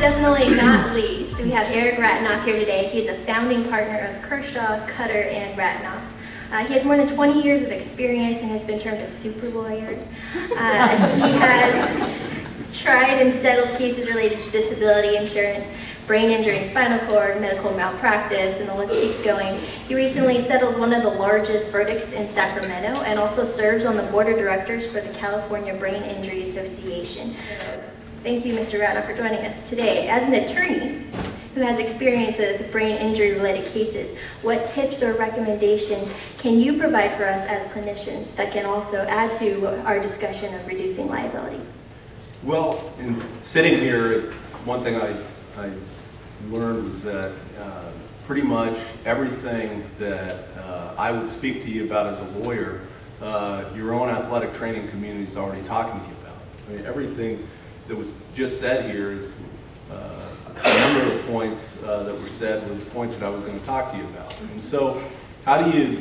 definitely not least, we have Eric Ratinoff here today. He's a founding partner of Kershaw, Cutter, and Ratinoff. He has more than 20 years of experience and has been termed a super lawyer. He has tried and settled cases related to disability insurance, brain injury and spinal cord, medical malpractice, and the list keeps going. He recently settled one of the largest verdicts in Sacramento and also serves on the board of directors for the California Brain Injury Association. Thank you, Mr. Ratinoff, for joining us today. As an attorney who has experience with brain injury-related cases, what tips or recommendations can you provide for us as clinicians that can also add to our discussion of reducing liability? Well, in sitting here, one thing I learned was that pretty much everything that I would speak to you about as a lawyer, your own athletic training community is already talking to you about. I mean, everything that was just said here is a number of points that were said were the points that I was going to talk to you about. And so, how do you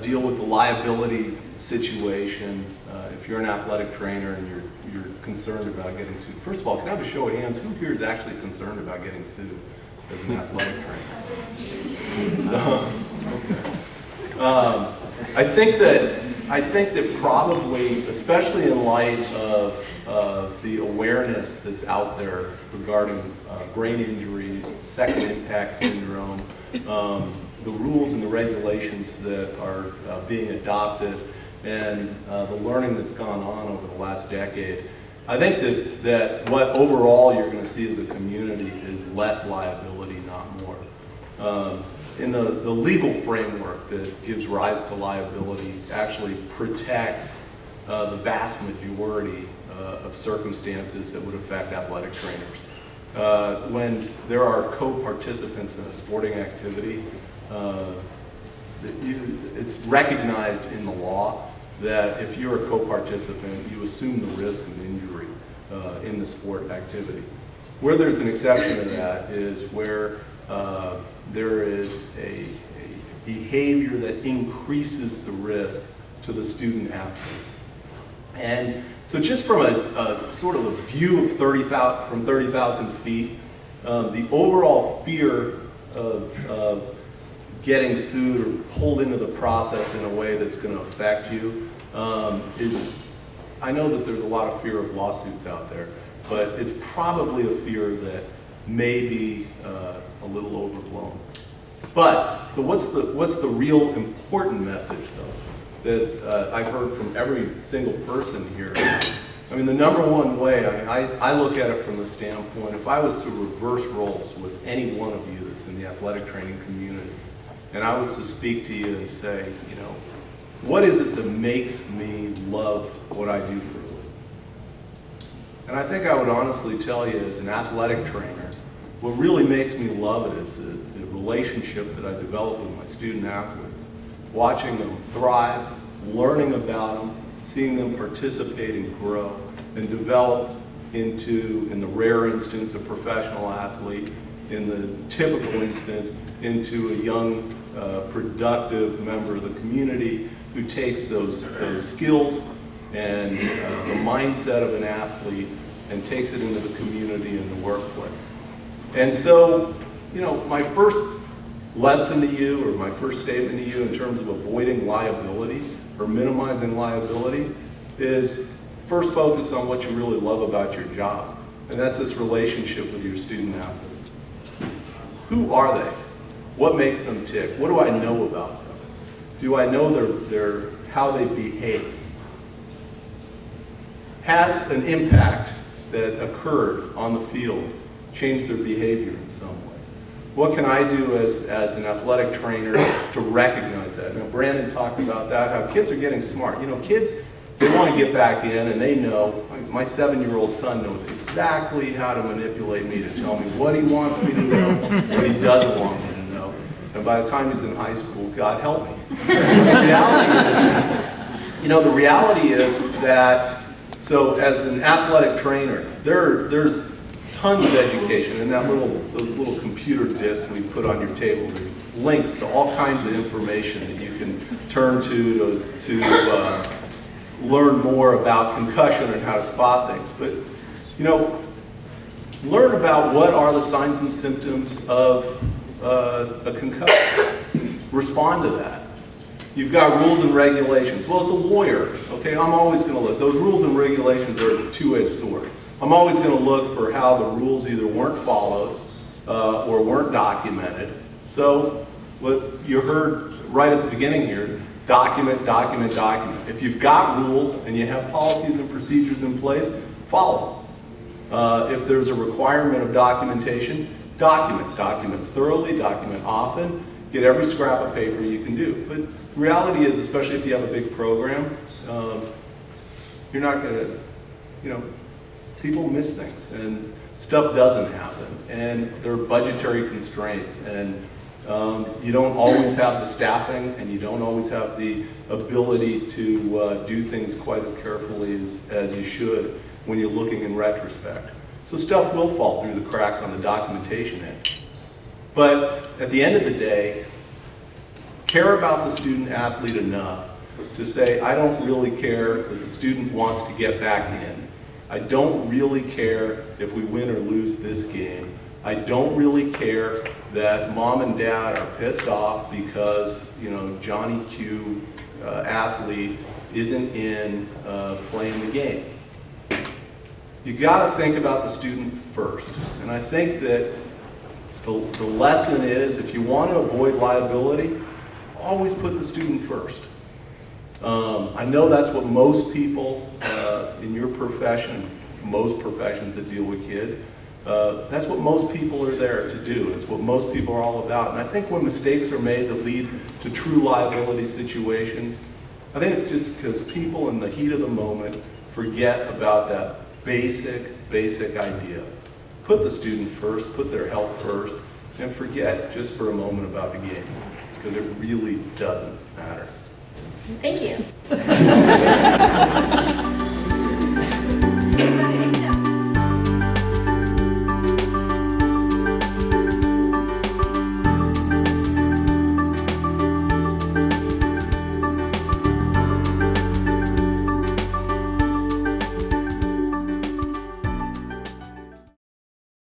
deal with the liability situation if you're an athletic trainer and you're concerned about getting sued? First of all, can I have a show of hands? Who here is actually concerned about getting sued as an athletic trainer? So, okay. I think that probably, especially in light of the awareness that's out there regarding brain injury, second impact syndrome, the rules and the regulations that are being adopted, and the learning that's gone on over the last decade, I think that what overall you're going to see as a community is less liability, not more. In the legal framework that gives rise to liability actually protects the vast majority of circumstances that would affect athletic trainers. When there are co-participants in a sporting activity, it's recognized in the law that if you're a co-participant, you assume the risk of injury in the sport activity. Where there's an exception to that is where there is a behavior that increases the risk to the student athlete. And so just from a sort of a view of 30,000 feet, the overall fear of getting sued or pulled into the process in a way that's going to affect you is, I know that there's a lot of fear of lawsuits out there, but it's probably a fear that may be a little overblown. But, so what's the real important message though that I've heard from every single person here? I mean, the number one way, I look at it from the standpoint, if I was to reverse roles with any one of you that's in the athletic training community, and I was to speak to you and say, you know, what is it that makes me love what I do for a living? And I think I would honestly tell you, as an athletic trainer, what really makes me love it is the relationship that I develop with my student athletes, watching them thrive, learning about them, seeing them participate and grow, and develop into, in the rare instance, a professional athlete, in the typical instance, into a young, productive member of the community who takes those skills and the mindset of an athlete and takes it into the community and the workplace. And so, you know, my first lesson to you, or my first statement to you in terms of avoiding liability or minimizing liability, is first focus on what you really love about your job. And that's this relationship with your student athletes. Who are they? What makes them tick? What do I know about them? Do I know their how they behave? Has an impact that occurred on the field changed their behavior in some way? What can I do as an athletic trainer to recognize that? Now, Brandon talked about that, how kids are getting smart. You know, kids, they want to get back in, and they know, my 7-year-old son knows exactly how to manipulate me to tell me what he wants me to know, what he doesn't want me to know. And by the time he's in high school, God help me. The reality is that, so as an athletic trainer, there's tons of education, and those little computer discs we put on your table, there's links to all kinds of information that you can turn to learn more about concussion and how to spot things. But, you know, learn about what are the signs and symptoms of a concussion. Respond to that. You've got rules and regulations. Well, as a lawyer, okay, I'm always going to look. Those rules and regulations are a two-edged sword. I'm always going to look for how the rules either weren't followed or weren't documented. So what you heard right at the beginning here, document, document, document. If you've got rules and you have policies and procedures in place, follow them. If there's a requirement of documentation, document. Document thoroughly, document often. Get every scrap of paper you can do. But the reality is, especially if you have a big program, you're not going to, people miss things and stuff doesn't happen. And there are budgetary constraints, and you don't always have the staffing, and you don't always have the ability to do things quite as carefully as you should when you're looking in retrospect. So stuff will fall through the cracks on the documentation end. But at the end of the day, care about the student athlete enough to say, I don't really care that the student wants to get back in. I don't really care if we win or lose this game. I don't really care that mom and dad are pissed off because, Johnny Q athlete isn't in playing the game. You got to think about the student first. And I think that the lesson is, if you want to avoid liability, always put the student first. I know that's what most people in your profession, most professions that deal with kids, that's what most people are there to do. It's what most people are all about. And I think when mistakes are made that lead to true liability situations, I think it's just because people in the heat of the moment forget about that basic idea. Put the student first, put their health first, and forget just for a moment about the game, because it really doesn't matter. Thank you.